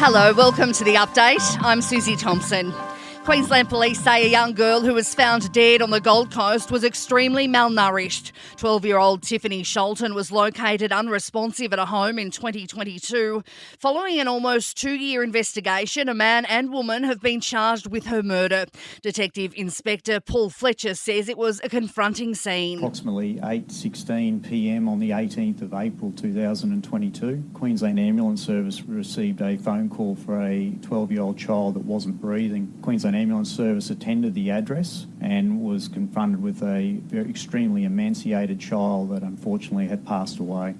Hello, welcome to the update. I'm Susie Thompson. Queensland police say a young girl who was found dead on the Gold Coast was extremely malnourished. 12-year-old Tiffany Sholton was located unresponsive at a home in 2022. Following an almost 2-year investigation, a man and woman have been charged with her murder. Detective Inspector Paul Fletcher says it was a confronting scene. Approximately 8:16pm on the 18th of April 2022, Queensland Ambulance Service received a phone call for a 12-year-old child that wasn't breathing. Queensland Ambulance Service attended the address and was confronted with a very extremely emaciated child that unfortunately had passed away.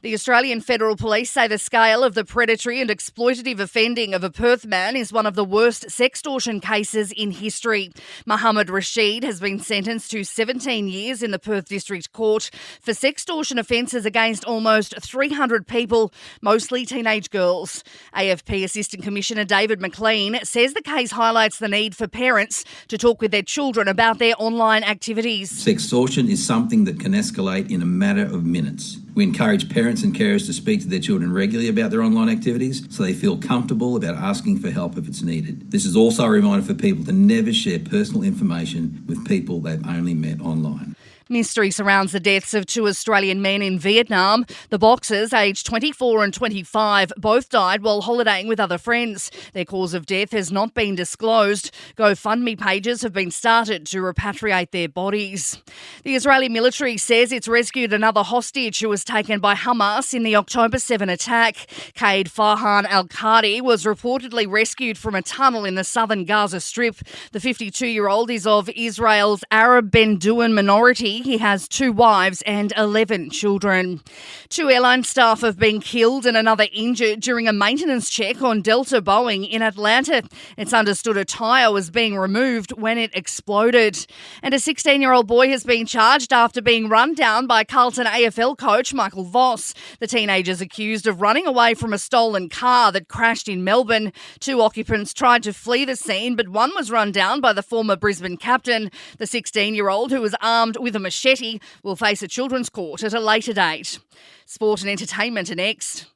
The Australian Federal Police say the scale of the predatory and exploitative offending of a Perth man is one of the worst sextortion cases in history. Mohammed Rashid has been sentenced to 17 years in the Perth District Court for sextortion offences against almost 300 people, mostly teenage girls. AFP Assistant Commissioner David McLean says the case highlights the need for parents to talk with their children about their online activities. Sextortion is something that can escalate in a matter of minutes. We encourage parents and carers to speak to their children regularly about their online activities so they feel comfortable about asking for help if it's needed. This is also a reminder for people to never share personal information with people they've only met online. Mystery surrounds the deaths of 2 Australian men in Vietnam. The boxers, aged 24 and 25, both died while holidaying with other friends. Their cause of death has not been disclosed. GoFundMe pages have been started to repatriate their bodies. The Israeli military says it's rescued another hostage who was taken by Hamas in the October 7 attack. Qaid Farhan al-Qadi was reportedly rescued from a tunnel in the southern Gaza Strip. The 52-year-old is of Israel's Arab Bedouin minority. He has 2 wives and 11 children. 2 airline staff have been killed and another injured during a maintenance check on Delta Boeing in Atlanta. It's understood a tyre was being removed when it exploded. And a 16-year-old boy has been charged after being run down by Carlton AFL coach Michael Voss. The teenager is accused of running away from a stolen car that crashed in Melbourne. 2 occupants tried to flee the scene, but one was run down by the former Brisbane captain. The 16-year-old, who was armed with a machete, will face a children's court at a later date. Sport and entertainment are next.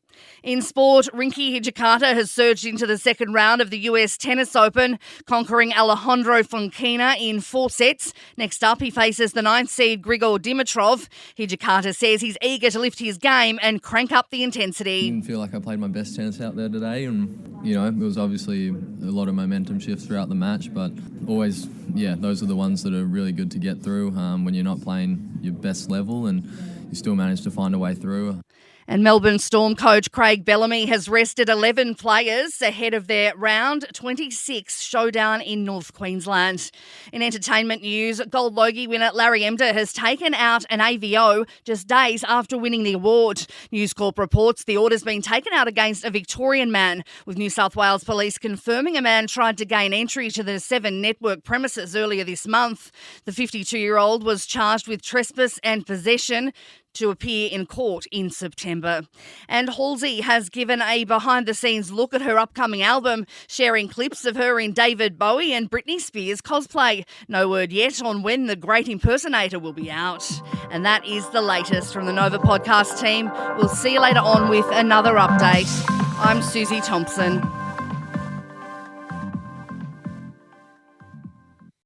In sport, Rinky Hijikata has surged into the second round of the US Tennis Open, conquering Alejandro Fonkina in 4 sets. Next up, he faces the 9th seed Grigor Dimitrov. Hijikata says he's eager to lift his game and crank up the intensity. I didn't feel like I played my best tennis out there today, and it was obviously a lot of momentum shifts throughout the match, but always, those are the ones that are really good to get through when you're not playing your best level and you still manage to find a way through. And Melbourne Storm coach Craig Bellamy has rested 11 players ahead of their round 26 showdown in North Queensland. In entertainment news, Gold Logie winner Larry Emder has taken out an AVO just days after winning the award. News Corp reports the order's been taken out against a Victorian man, with New South Wales Police confirming a man tried to gain entry to the 7 Network premises earlier this month. The 52-year-old was charged with trespass and possession to appear in court in September. And Halsey has given a behind-the-scenes look at her upcoming album, sharing clips of her in David Bowie and Britney Spears cosplay. No word yet on when the great impersonator will be out. And that is the latest from the Nova podcast team. We'll see you later on with another update. I'm Susie Thompson.